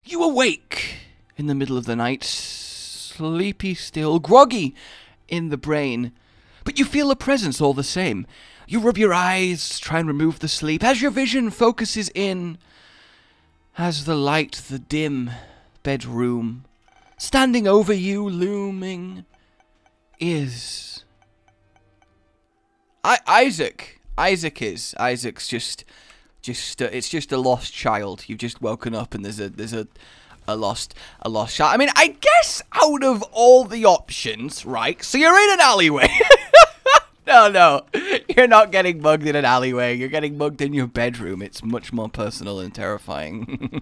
You awake in the middle of the night, sleepy still, groggy in the brain, but you feel a presence all the same. You rub your eyes, try and remove the sleep, as your vision focuses in, as the light, the dim bedroom, standing over you, looming, is Isaac. Isaac's just it's just a lost child. You've just woken up and there's a lost child. I mean, I guess out of all the options, right? So you're in an alleyway. No, you're not getting mugged in an alleyway. You're getting mugged in your bedroom. It's much more personal and terrifying.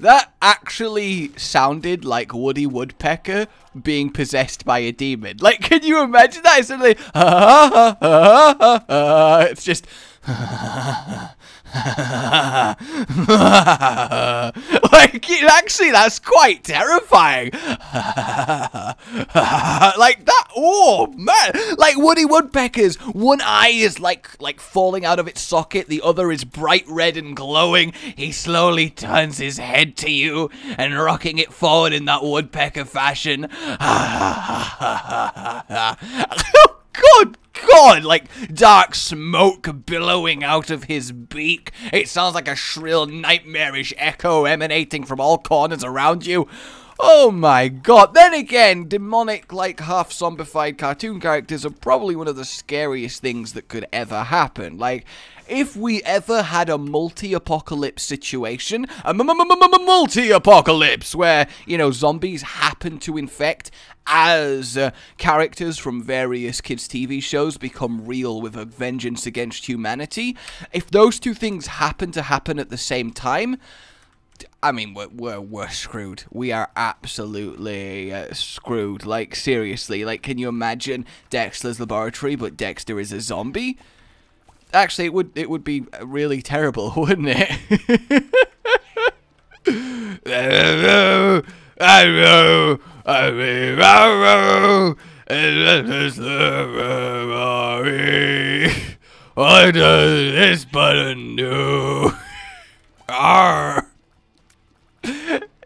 That actually sounded like Woody Woodpecker being possessed by a demon. Like, can you imagine that? It's suddenly, it's just, like, actually, that's quite terrifying. Like that, oh man, like Woody Woodpecker's one eye is like falling out of its socket, the other is bright red and glowing. He slowly turns his head to you and rocking it forward in that woodpecker fashion. Good God, like dark smoke billowing out of his beak. It sounds like a shrill, nightmarish echo emanating from all corners around you. Oh my God. Then again, demonic, like half zombified cartoon characters are probably one of the scariest things that could ever happen. Like, if we ever had a multi-apocalypse situation, a multi-apocalypse where, you know, zombies happen to infect as characters from various kids' TV shows become real with a vengeance against humanity, if those two things happen to happen at the same time, I mean, we're screwed. We are absolutely screwed. Like, seriously. Like, can you imagine Dexter's Laboratory, but Dexter is a zombie? Actually, it would be really terrible, wouldn't it? What does this button do? Arr.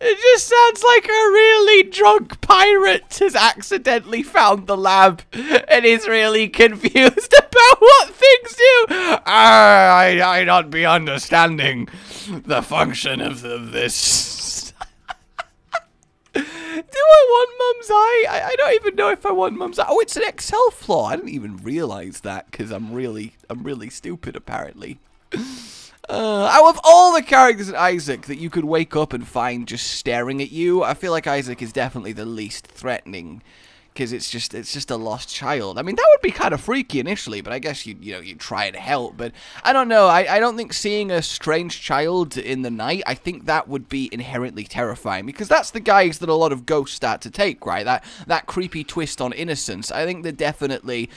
It just sounds like a really drunk pirate has accidentally found the lab and is really confused about what things do. I not be understanding the function of this. Do I want Mum's eye? I don't even know if I want Mum's eye. Oh, it's an Excel flaw. I didn't even realize that because I'm really stupid apparently. Out of all the characters in Isaac that you could wake up and find just staring at you, I feel like Isaac is definitely the least threatening, because it's just a lost child. I mean, that would be kind of freaky initially, but I guess you'd try and help. But I don't know. I don't think seeing a strange child in the night, I think that would be inherently terrifying, because that's the guise that a lot of ghosts start to take, right? That creepy twist on innocence. I think they're definitely.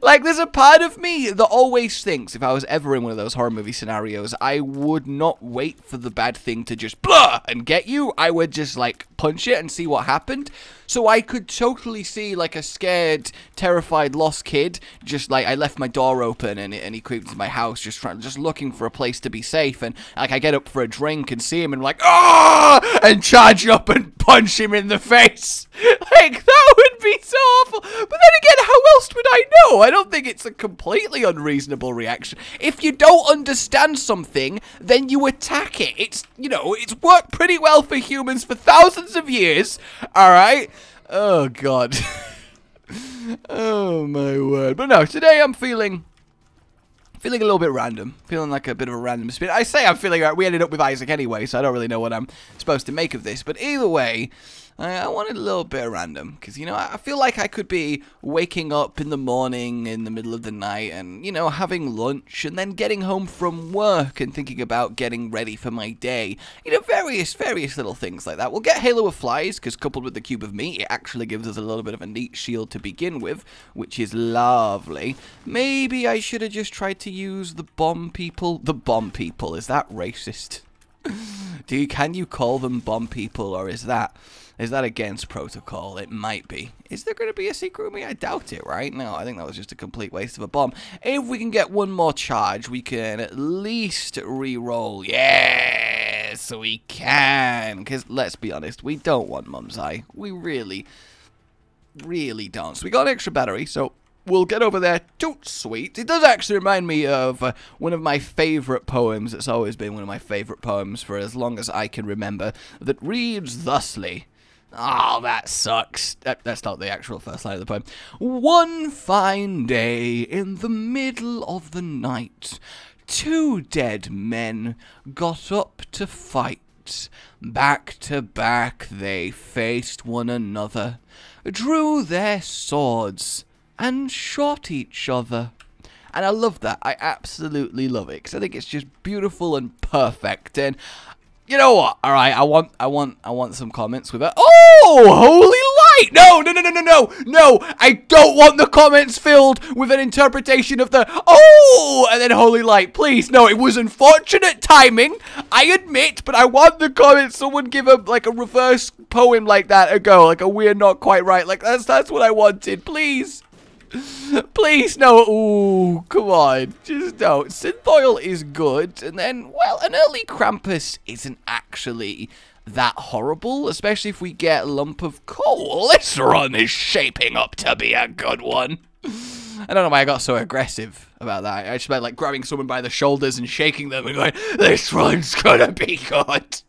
Like, there's a part of me that always thinks if I was ever in one of those horror movie scenarios, I would not wait for the bad thing to just blah and get you. I would just, like, punch it and see what happened. So I could totally see, like, a scared, terrified, lost kid, just, like, I left my door open and he creeped into my house just looking for a place to be safe, and, like, I get up for a drink and see him and, like, ah, and charge up and punch him in the face. Like, that would be so awful. But then again, how else would I know? I don't think it's a completely unreasonable reaction. If you don't understand something, then you attack it. It's, you know, it's worked pretty well for humans for thousands of years. Alright? Oh, God. Oh, my word. But no, today I'm feeling a little bit random. Feeling like a bit of a random spin. I say I'm feeling right. We ended up with Isaac anyway, so I don't really know what I'm supposed to make of this. But either way, I wanted a little bit random, because, you know, I feel like I could be waking up in the morning, in the middle of the night, and, you know, having lunch, and then getting home from work and thinking about getting ready for my day. You know, various little things like that. We'll get Halo of Flies, because coupled with the cube of meat, it actually gives us a little bit of a neat shield to begin with, which is lovely. Maybe I should have just tried to use the bomb people. The bomb people, is that racist? Can you call them bomb people, or is that against protocol? It might be. Is there going to be a secret with me? I doubt it, right? No, I think that was just a complete waste of a bomb. If we can get one more charge, we can at least re-roll. Yeah! Yes, we can. Because let's be honest, we don't want Mum's Eye. We really, really don't. So we got an extra battery, so we'll get over there. Toot sweet. It does actually remind me of one of my favorite poems. It's always been one of my favorite poems for as long as I can remember. That reads thusly. Oh, that sucks. That's not the actual first line of the poem. One fine day in the middle of the night, two dead men got up to fight. Back to back they faced one another, drew their swords, and shot each other. And I love that. I absolutely love it, because I think it's just beautiful and perfect. And you know what? All right, I want some comments with it. Oh, holy light! No! I don't want the comments filled with an interpretation of the and then holy light. Please, no. It was unfortunate timing, I admit, but I want the comments. Someone give a reverse poem like that a go, like a we're not quite right. Like that's what I wanted. Please. Please, no. Ooh, come on. Just no. Synth oil is good. And then, well, an early Krampus isn't actually that horrible, especially if we get a lump of coal. This run is shaping up to be a good one. I don't know why I got so aggressive about that. I just meant like grabbing someone by the shoulders and shaking them and going, this run's gonna be good.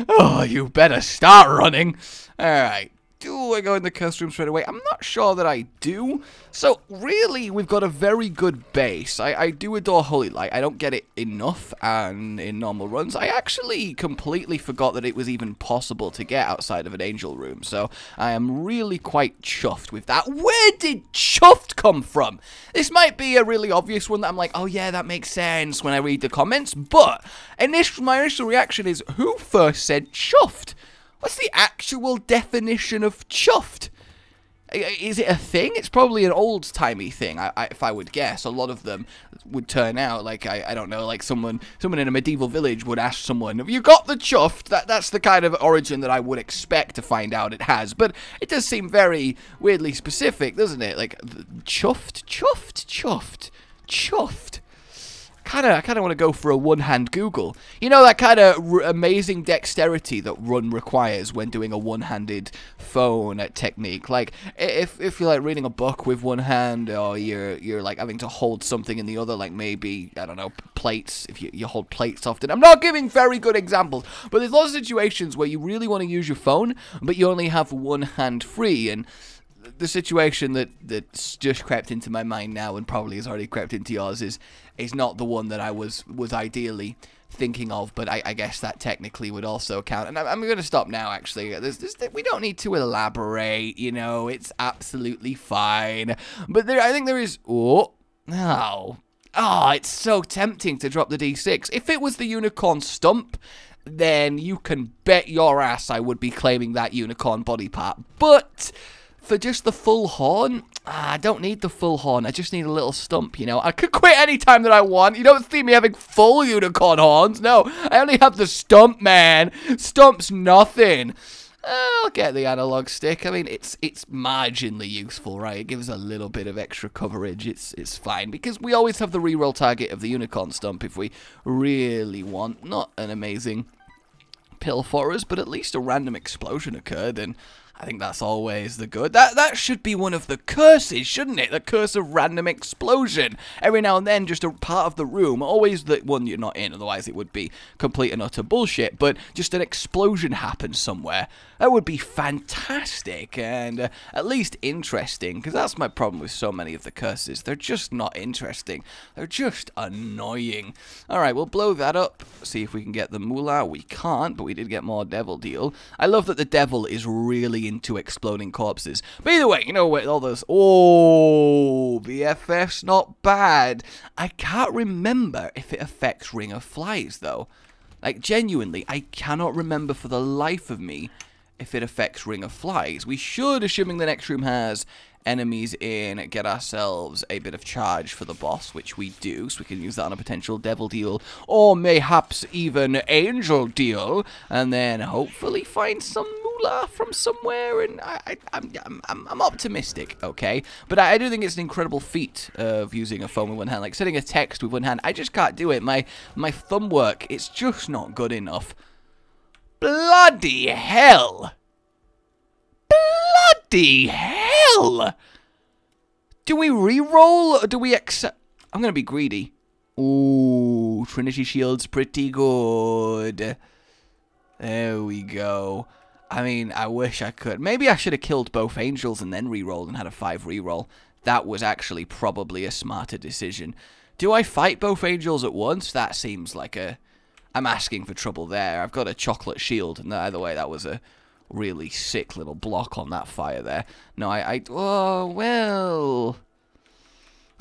Oh, you better start running. All right. Do I go in the curse room straight away? I'm not sure that I do. So, really, we've got a very good base. I do adore Holy Light. I don't get it enough and in normal runs. I actually completely forgot that it was even possible to get outside of an angel room. So, I am really quite chuffed with that. Where did chuffed come from? This might be a really obvious one that I'm like, oh yeah, that makes sense when I read the comments. But my initial reaction is, who first said chuffed? What's the actual definition of chuffed? Is it a thing? It's probably an old-timey thing, if I would guess. A lot of them would turn out like, I don't know, like someone in a medieval village would ask someone, have you got the chuffed? That's the kind of origin that I would expect to find out it has. But it does seem very weirdly specific, doesn't it? Like, chuffed. I kind of want to go for a one-hand Google. You know, that kind of amazing dexterity that run requires when doing a one-handed phone technique. Like, if you're like reading a book with one hand, or you're like having to hold something in the other, like maybe, I don't know, plates, if you hold plates often. I'm not giving very good examples, but there's lots of situations where you really want to use your phone, but you only have one hand free. And the situation that's just crept into my mind now, and probably has already crept into yours, is not the one that I was ideally thinking of, but I guess that technically would also count. And I'm going to stop now, actually. We don't need to elaborate, you know, it's absolutely fine. But I think there is... it's so tempting to drop the D6. If it was the unicorn stump, then you can bet your ass I would be claiming that unicorn body part. But for just the full horn, I don't need the full horn. I just need a little stump, you know. I could quit any time that I want. You don't see me having full unicorn horns. No, I only have the stump, man. Stump's nothing. I'll get the analog stick. I mean, it's marginally useful, right? It gives a little bit of extra coverage. It's fine, because we always have the reroll target of the unicorn stump if we really want. Not an amazing pill for us, but at least a random explosion occurred, and I think that's always the good. That should be one of the curses, shouldn't it? The curse of random explosion. Every now and then, just a part of the room, always the one you're not in, otherwise it would be complete and utter bullshit, but just an explosion happens somewhere. That would be fantastic, and at least interesting, because that's my problem with so many of the curses. They're just not interesting. They're just annoying. Alright, we'll blow that up, see if we can get the moolah. We can't, but we did get more devil deal. I love that the devil is really into exploding corpses. But either way, you know what, all those... Oh, BFF's not bad. I can't remember if it affects Ring of Flies, though. Like, genuinely, I cannot remember for the life of me if it affects Ring of Flies. We should, assuming the next room has enemies in, get ourselves a bit of charge for the boss, which we do, so we can use that on a potential devil deal, or mayhaps even angel deal, and then hopefully find some moolah from somewhere. And I'm optimistic, okay? But I do think it's an incredible feat of using a phone with one hand, like setting a text with one hand. I just can't do it. My thumb work, it's just not good enough. Bloody hell. Bloody hell. Do we re-roll or do we accept? I'm going to be greedy. Ooh, Trinity Shield's pretty good. There we go. I mean, I wish I could. Maybe I should have killed both angels and then re-rolled and had a 5 re-roll. That was actually probably a smarter decision. Do I fight both angels at once? That seems like a... I'm asking for trouble there. I've got a chocolate shield. And either way, that was a really sick little block on that fire there. No, oh, well...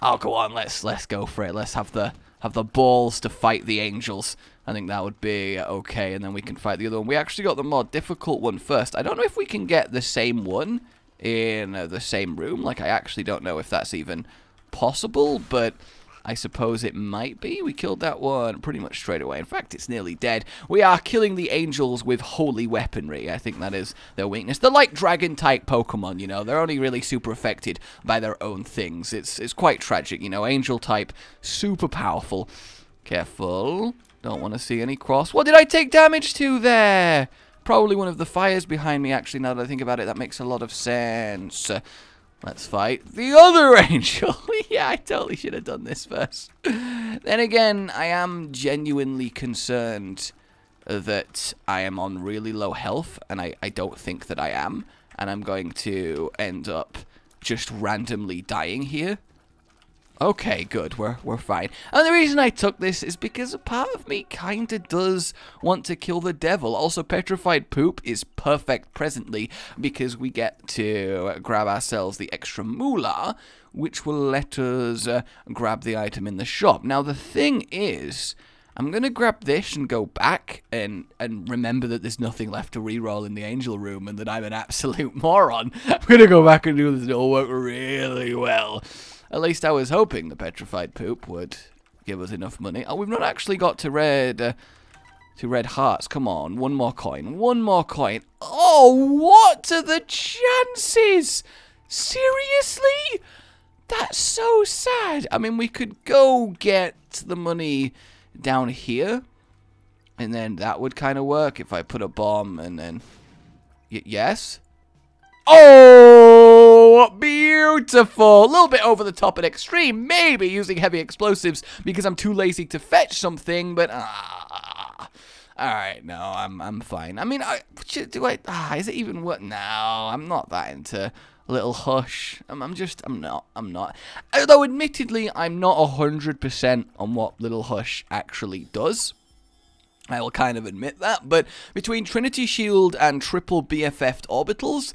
Oh, go on, let's go for it. Let's have the balls to fight the angels. I think that would be okay, and then we can fight the other one. We actually got the more difficult one first. I don't know if we can get the same one in the same room. Like, I actually don't know if that's even possible, but I suppose it might be. We killed that one pretty much straight away. In fact, it's nearly dead. We are killing the angels with holy weaponry. I think that is their weakness. They're like dragon-type Pokemon, you know. They're only really super affected by their own things. It's quite tragic, you know. Angel-type, super powerful. Careful. Don't want to see any cross. What did I take damage to there? Probably one of the fires behind me, actually, now that I think about it. That makes a lot of sense. Let's fight the other angel. Yeah, I totally should have done this first. Then again, I am genuinely concerned that I am on really low health, and I don't think that I am. And I'm going to end up just randomly dying here. Okay, good. We're fine. And the reason I took this is because a part of me kinda does want to kill the devil. Also, petrified poop is perfect presently because we get to grab ourselves the extra moolah, which will let us grab the item in the shop. Now, the thing is, I'm gonna grab this and go back and remember that there's nothing left to reroll in the angel room and that I'm an absolute moron. I'm gonna go back and do this. It'll work really well. At least I was hoping the petrified poop would give us enough money. Oh, we've not actually got to red hearts. Come on, one more coin. One more coin. Oh, what are the chances? Seriously? That's so sad. I mean, we could go get the money down here, and then that would kind of work if I put a bomb and then... yes? Oh, beautiful. A little bit over the top and extreme. Maybe using heavy explosives because I'm too lazy to fetch something, but alright, no, I'm fine. I mean, is it even what? No, I'm not that into Little Hush. I'm not. Although, admittedly, I'm not 100% on what Little Hush actually does. I will kind of admit that, but between Trinity Shield and triple BFF'd orbitals,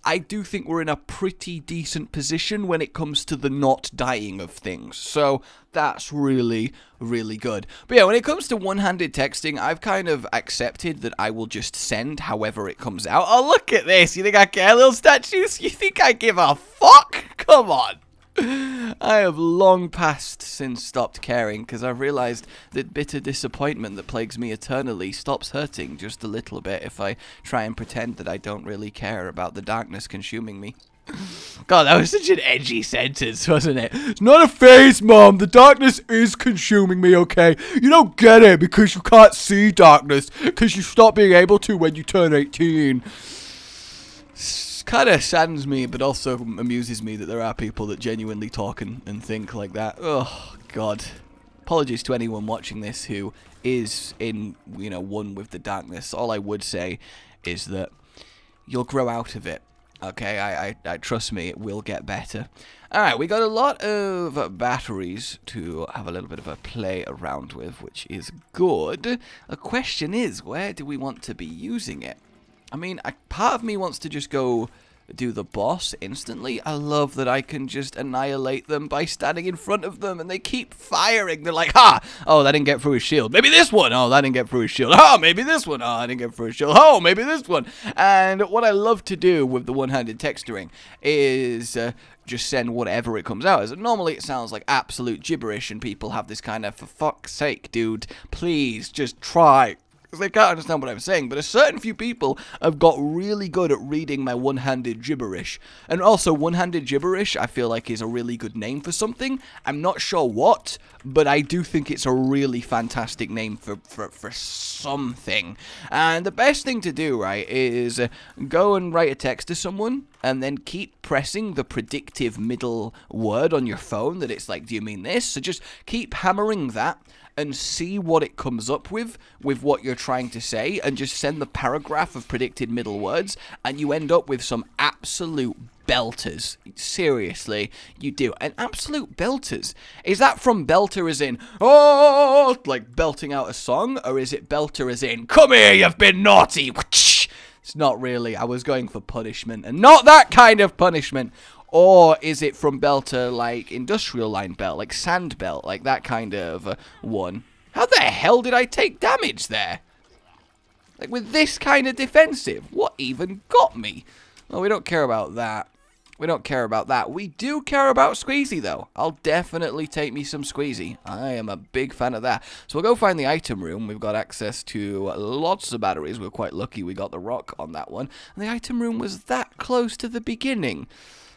I do think we're in a pretty decent position when it comes to the not dying of things. So that's really, really good. But yeah, when it comes to one-handed texting, I've kind of accepted that I will just send however it comes out. Oh, look at this. You think I care, little statues? You think I give a fuck? Come on. I have long past since stopped caring because I've realized that bitter disappointment that plagues me eternally stops hurting just a little bit if I try and pretend that I don't really care about the darkness consuming me. God, that was such an edgy sentence, wasn't it? It's not a phase, Mom. The darkness is consuming me, okay? You don't get it because you can't see darkness because you stop being able to when you turn 18. Kind of saddens me, but also amuses me that there are people that genuinely talk and think like that. Oh, God. Apologies to anyone watching this who is in, you know, one with the darkness. All I would say is that you'll grow out of it. Okay, I trust me, it will get better. Alright, we got a lot of batteries to have a little bit of a play around with, which is good. The question is, where do we want to be using it? I mean, part of me wants to just go do the boss instantly. I love that I can just annihilate them by standing in front of them, and they keep firing. They're like, ha! Oh, that didn't get through his shield. Maybe this one. Oh, that didn't get through his shield. Oh, maybe this one. Oh, I didn't get through his shield. Oh, maybe this one. And what I love to do with the one-handed texturing is just send whatever it comes out as. Normally, it sounds like absolute gibberish, and people have this kind of, for fuck's sake, dude, please, just try. because they can't understand what I'm saying. But a certain few people have got really good at reading my one-handed gibberish. And also, one-handed gibberish, I feel like, is a really good name for something. I'm not sure what, but I do think it's a really fantastic name for something. And the best thing to do, right, is go and write a text to someone, and then keep pressing the predictive middle word on your phone that it's like, do you mean this? So just keep hammering that and see what it comes up with what you're trying to say, and just send the paragraph of predicted middle words, and you end up with some absolute belters. Seriously, you do. And absolute belters. Is that from belter as in, oh, like belting out a song, or is it belter as in, come here, you've been naughty? It's not really. I was going for punishment, and not that kind of punishment. Or is it from belter like industrial line belt, like sand belt, like that kind of one? How the hell did I take damage there? Like with this kind of defensive? What even got me? Well, we don't care about that. We don't care about that. We do care about Squeezy, though. I'll definitely take me some Squeezy. I am a big fan of that. So we'll go find the item room. We've got access to lots of batteries. We're quite lucky we got the rock on that one. And the item room was that close to the beginning.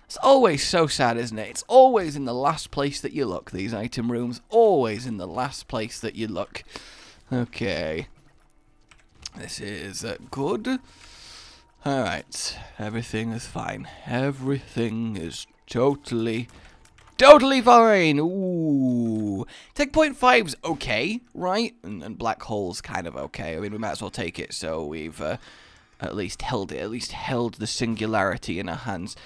It's always so sad, isn't it? It's always in the last place that you look, these item rooms. Always in the last place that you look. Okay. This is good. Alright, everything is fine. Everything is totally fine. Ooh. Tech point 5's okay, right? And black hole's kind of okay. I mean, we might as well take it, so we've at least held it. At least held the singularity in our hands.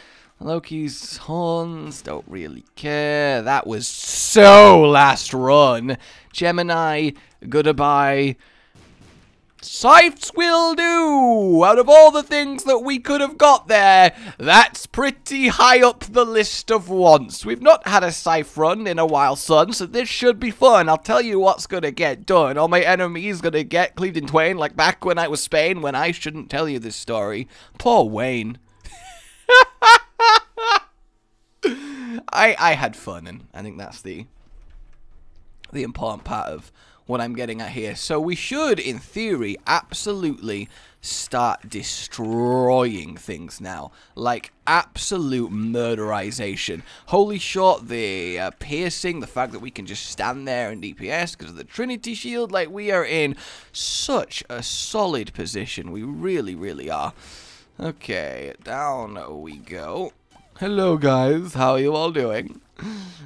Loki's horns, don't really care. That was so last run. Gemini, goodbye. Scythes will do! Out of all the things that we could have got there, that's pretty high up the list of wants. We've not had a scythe run in a while, son, so this should be fun. I'll tell you what's gonna get done. All my enemies gonna get cleaved in twain, like back when I was Spain, when I shouldn't tell you this story. Poor Wayne. I had fun, and I think that's the important part of what I'm getting at here. So we should, in theory, absolutely start destroying things now. Like, absolute murderization. Holy shot, the piercing, the fact that we can just stand there and DPS because of the Trinity Shield. Like, we are in such a solid position. We really, really are. Okay, down we go. Hello, guys. How are you all doing?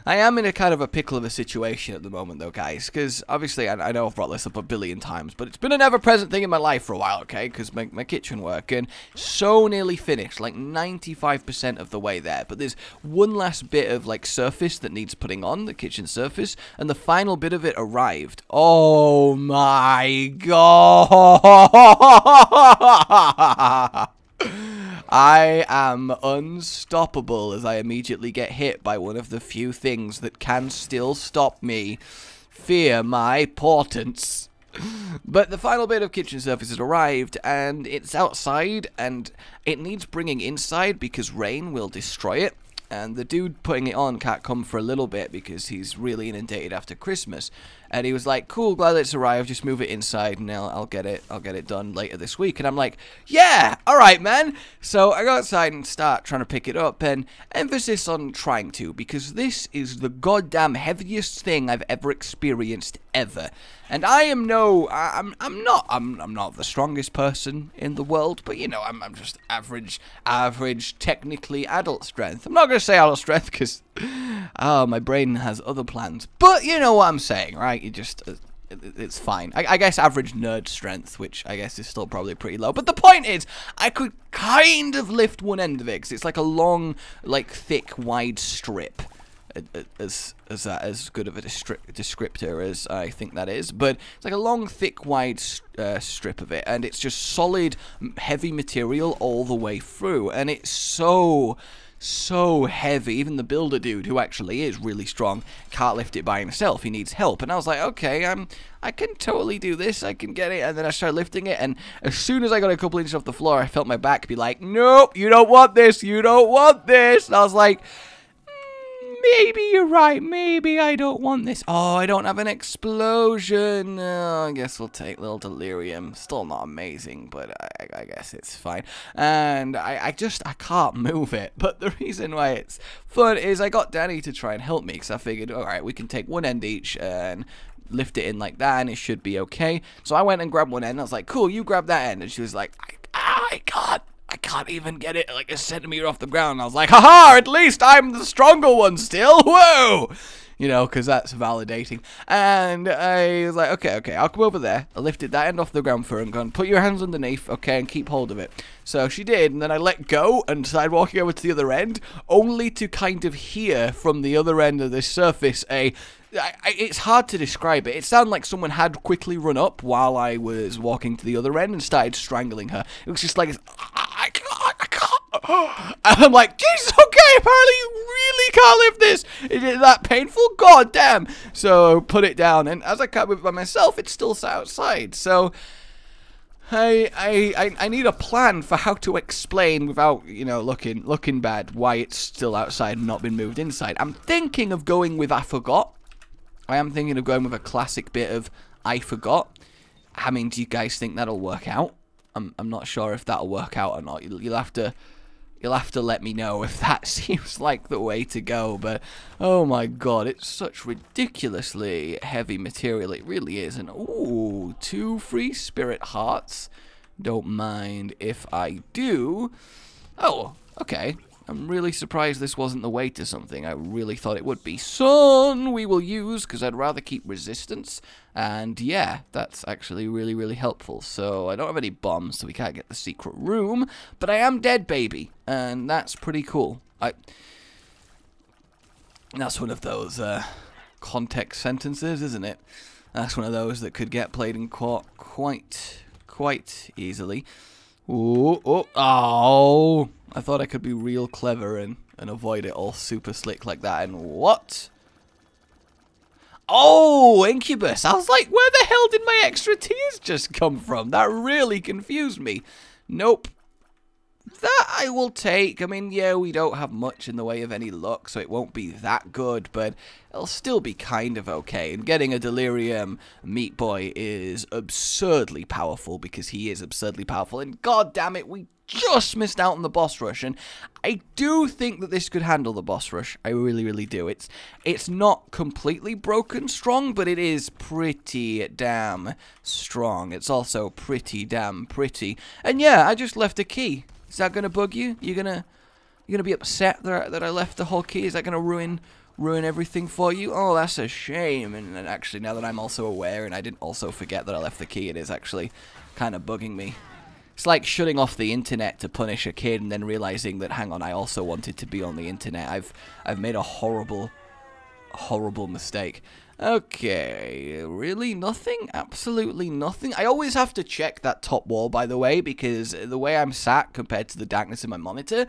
I am in a kind of a pickle of a situation at the moment, though, guys, because obviously I know I've brought this up a billion times, but it's been an ever-present thing in my life for a while, okay, because my kitchen work, and so nearly finished, like 95% of the way there, but there's one last bit of, like, surface that needs putting on, the kitchen surface, and the final bit of it arrived. Oh, my God! I am unstoppable as I immediately get hit by one of the few things that can still stop me. Fear my portents. But the final bit of kitchen surface has arrived, and it's outside, and it needs bringing inside because rain will destroy it. And the dude putting it on can't come for a little bit because he's really inundated after Christmas. And he was like, cool, glad it's arrived, just move it inside and I'll get it done later this week. And I'm like, yeah, alright, man. So I go outside and start trying to pick it up, and emphasis on trying to, because this is the goddamn heaviest thing I've ever experienced ever. And I am I'm not the strongest person in the world, but you know, I'm just average, technically adult strength. I'm not going to say adult strength because, oh, my brain has other plans. But you know what I'm saying, right? You just, it's fine. I guess average nerd strength, which I guess is still probably pretty low. But the point is, I could kind of lift one end of it because it's like a long, like thick, wide strip. As good of a descriptor as I think that is, but it's like a long, thick, wide strip of it, and it's just solid, heavy material all the way through, and it's so heavy. Even the builder dude, who actually is really strong, can't lift it by himself. He needs help, and I was like, okay, I can totally do this. I can get it. And then I started lifting it, and as soon as I got a couple inches off the floor, I felt my back be like, nope, you don't want this. You don't want this. And I was like, maybe you're right. Maybe I don't want this. Oh, I don't have an explosion. I guess we'll take little delirium. Still not amazing, but I guess it's fine. And I can't move it. But the reason why it's fun is I got Danny to try and help me because I figured, all right, we can take one end each and lift it in like that and it should be okay. So I went and grabbed one end. I was like, cool, you grab that end. And she was like, I can't even get it like a centimeter off the ground. And I was like, haha, at least I'm the stronger one still. Whoa! You know, because that's validating. And I was like, okay, I'll come over there. I lifted that end off the ground for her and gone, put your hands underneath, okay, and keep hold of it. So she did, and then I let go and started walking over to the other end, only to kind of hear from the other end of this surface it's hard to describe it. It sounded like someone had quickly run up while I was walking to the other end and started strangling her. It was just like, I can't. And I'm like, Jesus, okay, apparently you really can't lift this. Is it that painful? God damn. So put it down, and as I can't move it by myself, it's still outside. So I need a plan for how to explain without, you know, looking bad why it's still outside and not been moved inside. I'm thinking of going with I forgot. I am thinking of going with a classic bit of I forgot. I mean, do you guys think that'll work out? I'm not sure if that'll work out or not. You'll have to let me know if that seems like the way to go. But oh my god, it's such ridiculously heavy material. It really is. And ooh, 2 free spirit hearts. Don't mind if I do. Oh, okay. I'm really surprised this wasn't the way to something. I really thought it would be. Sun we will use, because I'd rather keep resistance. And yeah, that's actually really, really helpful. So I don't have any bombs, so we can't get the secret room. But I am dead, baby. And that's pretty cool. That's one of those context sentences, isn't it? That's one of those that could get played in court quite easily. Ooh, oh, I thought I could be real clever and avoid it all super slick like that. And what? Oh, Incubus. I was like, where the hell did my extra tears just come from? That really confused me. Nope. That I will take. I mean, yeah, we don't have much in the way of any luck, so it won't be that good, but it'll still be kind of okay. And getting a Delirium Meat Boy is absurdly powerful, because he is absurdly powerful. And god damn it, we just missed out on the boss rush, and I do think that this could handle the boss rush. I really, really do. It's not completely broken strong, but it is pretty damn strong. It's also pretty damn pretty. And yeah, I just left a key. Is that gonna bug you? You're gonna be upset that I left the whole key? Is that gonna ruin everything for you? Oh, that's a shame. And actually, now that I'm also aware and I didn't also forget that I left the key, it is actually kind of bugging me. It's like shutting off the internet to punish a kid and then realizing that, hang on, I also wanted to be on the internet. I've made a horrible mistake. Okay, really nothing? Absolutely nothing? I always have to check that top wall, by the way, because the way I'm sat compared to the darkness in my monitor,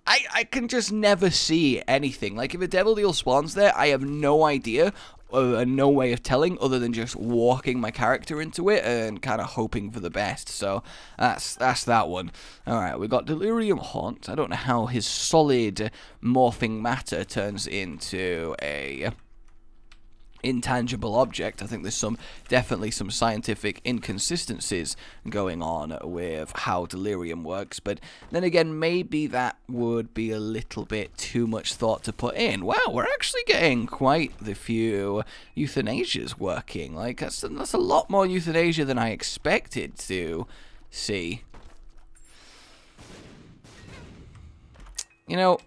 I can just never see anything. Like, if a Devil Deal spawns there, I have no idea, no way of telling, other than just walking my character into it and kind of hoping for the best. So that's that one. Alright, we got Delirium Haunt. I don't know how his solid morphing matter turns into a intangible object. I think there's definitely some scientific inconsistencies going on with how delirium works, but then again, maybe that would be a little bit too much thought to put in. Wow, we're actually getting quite the few euthanasias working. Like, that's a lot more euthanasia than I expected to see. You know,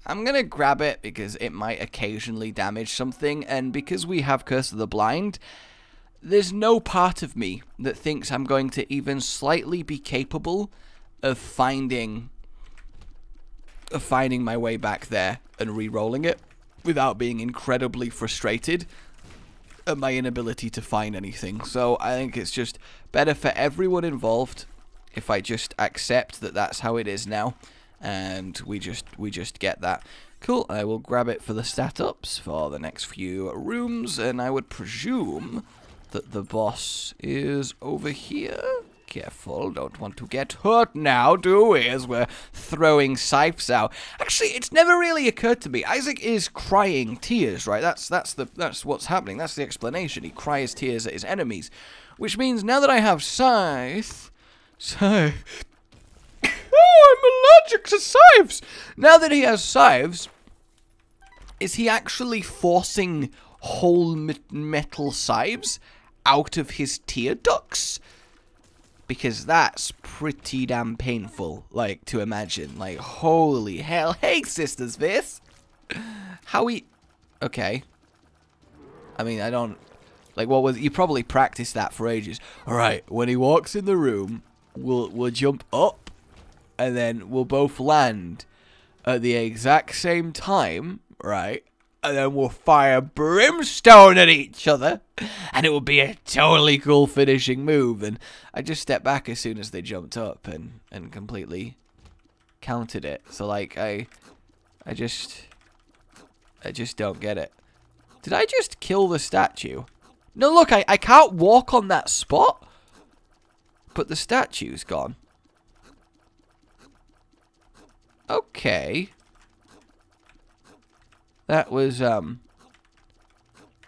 I'm gonna grab it because it might occasionally damage something, and because we have Curse of the Blind, there's no part of me that thinks I'm going to even slightly be capable of finding my way back there and re-rolling it without being incredibly frustrated at my inability to find anything. So I think it's just better for everyone involved if I just accept that that's how it is now. And we just get that. Cool, I will grab it for the stat ups for the next few rooms, and I would presume that the boss is over here. Careful, don't want to get hurt now, do we? As we're throwing scythes out. Actually, it's never really occurred to me. Isaac is crying tears, right? That's what's happening. That's the explanation. He cries tears at his enemies. Which means now that I have Scythe... Oh, I'm allergic to scythes! Now that he has scythes, is he actually forcing whole metal scythes out of his tear ducts? Because that's pretty damn painful, like, to imagine. Like, holy hell. Hey, Sisters Vis! How we... Okay. I mean, I don't... Like, what was... You probably practiced that for ages. Alright, when he walks in the room, we'll jump up, and then we'll both land at the exact same time, right? And then we'll fire brimstone at each other, and it will be a totally cool finishing move. And I just stepped back as soon as they jumped up and completely countered it. So, like, I just don't get it. Did I just kill the statue? No, look, I can't walk on that spot, but the statue's gone. Okay. That was,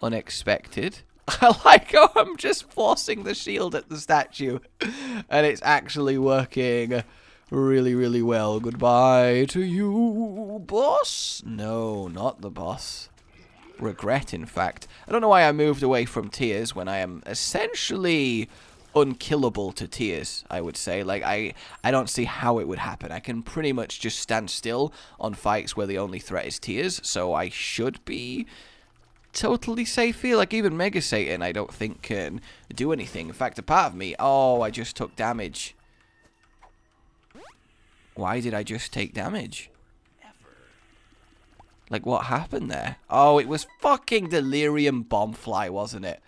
unexpected. I like how I'm just forcing the shield at the statue, and it's actually working really, really well. Goodbye to you, boss. No, not the boss. Regret, in fact. I don't know why I moved away from tears when I am essentially unkillable to tears, I would say. Like, I don't see how it would happen. I can pretty much just stand still on fights where the only threat is tears, so I should be totally safe here. Like, even Mega Satan I don't think can do anything. In fact, a part of me... Oh, I just took damage. Why did I just take damage? Like, what happened there? Oh, it was fucking Delirium Bombfly, wasn't it?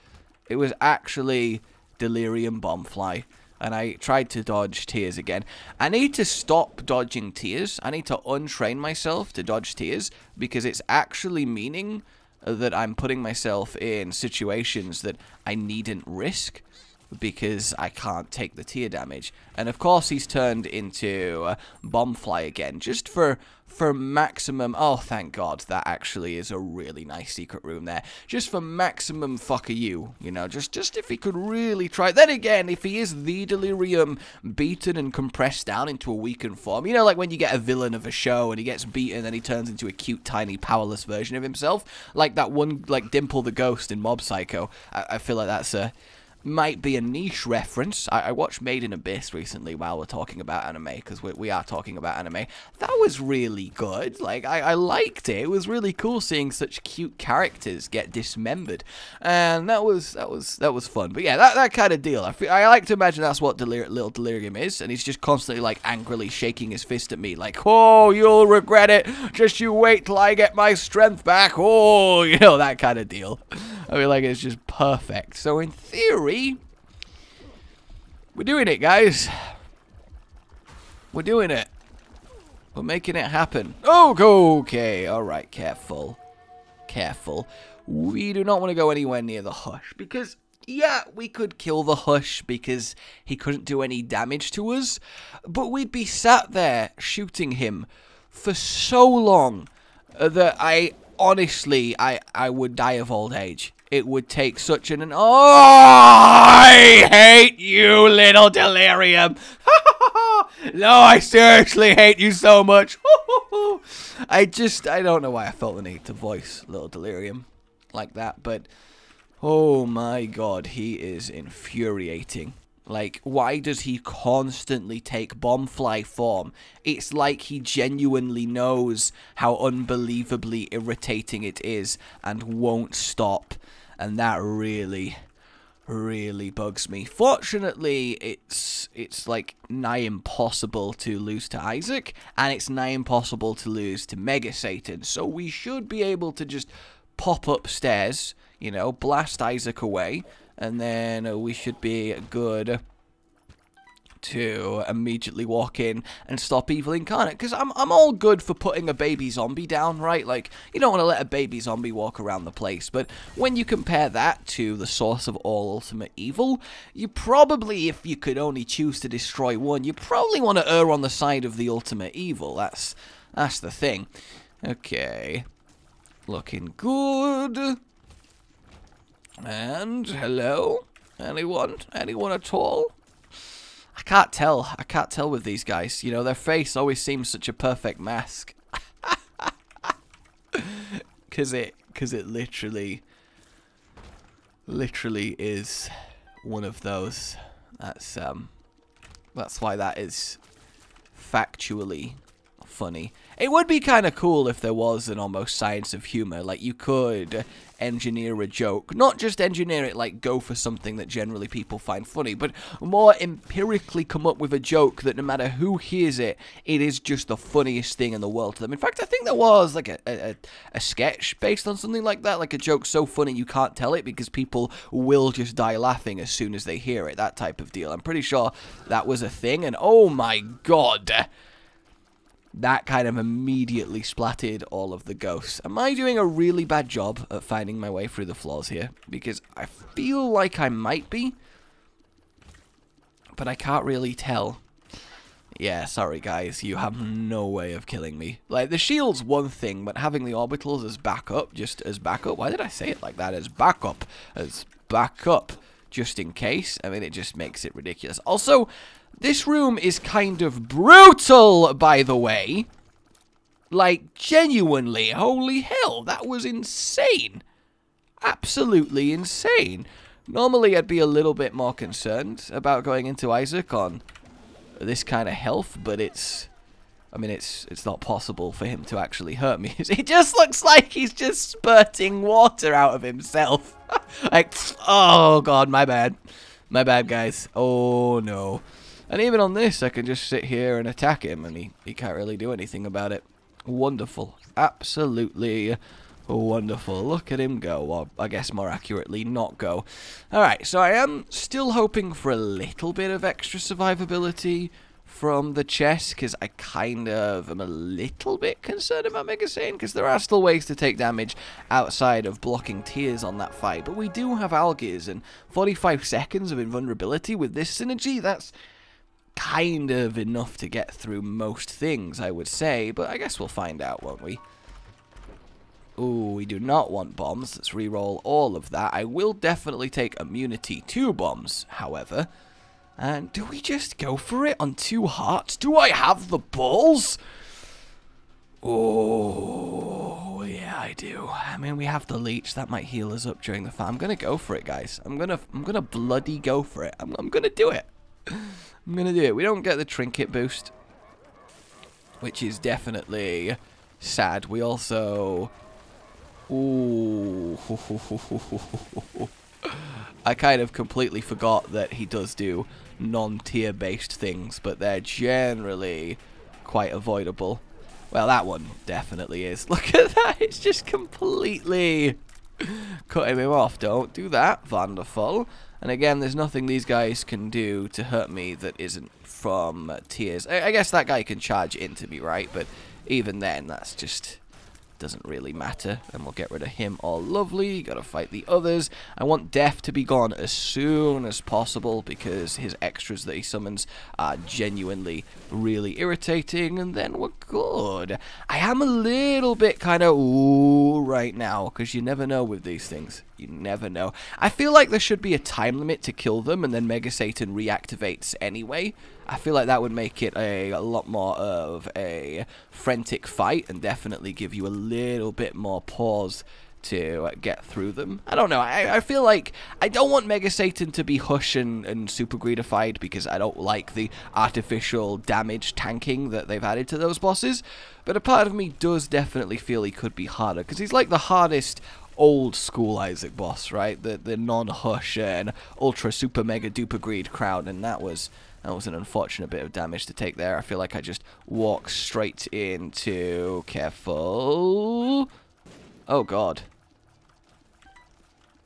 It was actually Delirium Bombfly. And I tried to dodge tears again. I need to stop dodging tears. I need to untrain myself to dodge tears, because it's actually meaning that I'm putting myself in situations that I needn't risk, because I can't take the tear damage. And of course he's turned into Bombfly again, just for maximum... Oh, thank God, that actually is a really nice secret room there. Just for maximum fucker you know, just if he could really try... Then again, if he is the Delirium beaten and compressed down into a weakened form, you know, like when you get a villain of a show and he gets beaten and he turns into a cute, tiny, powerless version of himself, like that one, like Dimple the Ghost in Mob Psycho. I feel like that's a... might be a niche reference. I watched Made in Abyss recently while we're talking about anime, because we are talking about anime. That was really good. Like, I liked it. It was really cool seeing such cute characters get dismembered, and that was fun. But yeah, that kind of deal. I like to imagine that's what little Delirium is, and he's just constantly like angrily shaking his fist at me, like, oh, you'll regret it. Just you wait till I get my strength back. Oh, you know, that kind of deal. I mean, like, it's just perfect. So in theory, we're doing it, guys. We're doing it. We're making it happen. Oh, okay. All right, careful. Careful. We do not want to go anywhere near the Hush, because, yeah, we could kill the Hush because he couldn't do any damage to us, but we'd be sat there shooting him for so long that honestly, I would die of old age. It would take such an... Oh, I hate you, little Delirium. No, I seriously hate you so much. I don't know why I felt the need to voice little Delirium like that, but oh my God, he is infuriating. Like, why does he constantly take Bombfly form? It's like he genuinely knows how unbelievably irritating it is and won't stop. And that really, really bugs me. Fortunately, it's like nigh impossible to lose to Isaac, and it's nigh impossible to lose to Mega Satan. So we should be able to just pop upstairs, you know, blast Isaac away, and then we should be good to immediately walk in and stop Evil Incarnate, because I'm all good for putting a baby zombie down, right? Like, you don't want to let a baby zombie walk around the place, but when you compare that to the source of all ultimate evil, you probably, if you could only choose to destroy one, you probably want to err on the side of the ultimate evil. That's the thing. Okay, looking good. And hello, anyone at all? I can't tell with these guys. You know, their face always seems such a perfect mask. Cause it literally is one of those. That's why that is factually funny. It would be kind of cool if there was an almost science of humor. Like, you could engineer a joke, not just engineer it, like go for something that generally people find funny, but more empirically come up with a joke that no matter who hears it, it is just the funniest thing in the world to them. In fact, I think there was like a sketch based on something like that, like a joke so funny you can't tell it because people will just die laughing as soon as they hear it, that type of deal. I'm pretty sure that was a thing, and oh my god, that kind of immediately splattered all of the ghosts. Am I doing a really bad job at finding my way through the floors here? Because I feel like I might be, but I can't really tell. Yeah, sorry guys, you have no way of killing me. Like, the shield's one thing, but having the orbitals as backup, just as backup, why did I say it like that? As backup, just in case. I mean, it just makes it ridiculous. Also, this room is kind of brutal, by the way. Like, genuinely, holy hell, that was insane. Absolutely insane. Normally, I'd be a little bit more concerned about going into Isaac on this kind of health, but it's not possible for him to actually hurt me. It just looks like he's just spurting water out of himself. Like, oh god, my bad. My bad, guys. Oh no. And even on this, I can just sit here and attack him, and he can't really do anything about it. Wonderful. Absolutely wonderful. Look at him go, or I guess more accurately, not go. Alright, so I am still hoping for a little bit of extra survivability from the chest, because I kind of am a little bit concerned about Mega Satan, because there are still ways to take damage outside of blocking tears on that fight. But we do have Algiers, and 45 seconds of invulnerability with this synergy, that's kind of enough to get through most things, I would say, but I guess we'll find out, won't we? Ooh, we do not want bombs. Let's re-roll all of that. I will definitely take immunity to bombs, however. And do we just go for it on 2 hearts? Do I have the balls? Oh, yeah, I do. I mean, we have the leech. That might heal us up during the fight. I'm gonna go for it, guys. I'm gonna bloody go for it. I'm gonna do it. I'm gonna do it. We don't get the trinket boost, which is definitely sad. We also... Ooh. I kind of completely forgot that he does do non-tier based things, but they're generally quite avoidable. Well, that one definitely is. Look at that. It's just completely cutting him off. Don't do that. Wonderful. And again, there's nothing these guys can do to hurt me that isn't from tears. I guess that guy can charge into me, right? But even then, that's just... doesn't really matter, and we'll get rid of him all lovely. Gotta fight the others. I want Death to be gone as soon as possible because his extras that he summons are genuinely really irritating, and then we're good. I am a little bit kind of ooh right now because you never know with these things. You never know. I feel like there should be a time limit to kill them, and then Mega Satan reactivates anyway. I feel like that would make it a lot more of a frantic fight and definitely give you a little bit more pause to get through them. I don't know. I feel like I don't want Mega Satan to be Hush and super greedified because I don't like the artificial damage tanking that they've added to those bosses. But a part of me does definitely feel he could be harder because he's like the hardest old school Isaac boss, right? The non-Hush and ultra super mega duper greed crowd, and that was an unfortunate bit of damage to take there. I feel like I just walked straight into... Careful. Oh, God.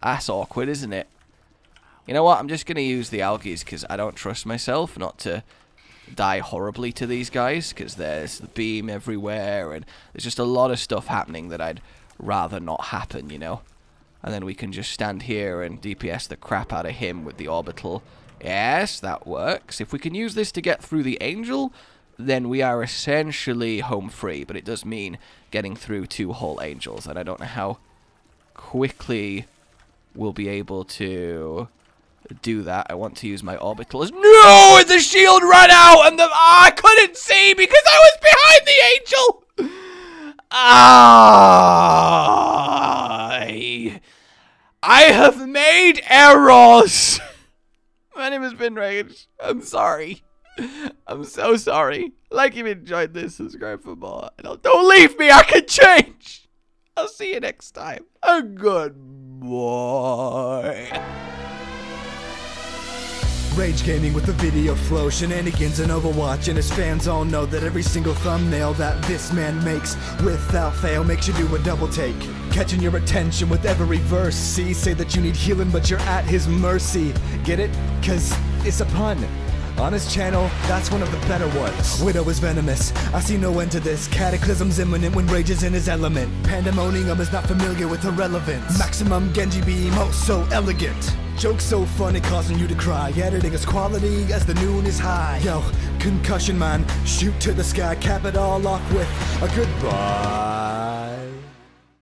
That's awkward, isn't it? You know what? I'm just going to use the algaes because I don't trust myself not to die horribly to these guys, because there's the beam everywhere and there's just a lot of stuff happening that I'd rather not happen, you know. And then we can just stand here and DPS the crap out of him with the orbital. Yes, that works. If we can use this to get through the angel, then we are essentially home free, but it does mean getting through 2 whole angels, and I don't know how quickly we'll be able to do that. I want to use my orbitals. No! The shield ran out and I couldn't see because I was behind the angel! I have made errors! My name has been Rage. I'm sorry. I'm so sorry. Like you've enjoyed this, subscribe for more. And don't leave me, I can change! I'll see you next time. A good boy. Rage Gaming with the video flow, shenanigans and Overwatch, and his fans all know that every single thumbnail that this man makes without fail makes you do a double take, catching your attention with every verse. See, say that you need healing but you're at his mercy. Get it? Cause it's a pun. On his channel, that's one of the better ones. Widow is venomous, I see no end to this. Cataclysm's imminent when Rage is in his element. Pandemonium is not familiar with irrelevance. Maximum Genji beam, oh so elegant. Jokes so funny, causing you to cry. Editing is quality as the noon is high. Yo, concussion man, shoot to the sky, cap it all off with a goodbye.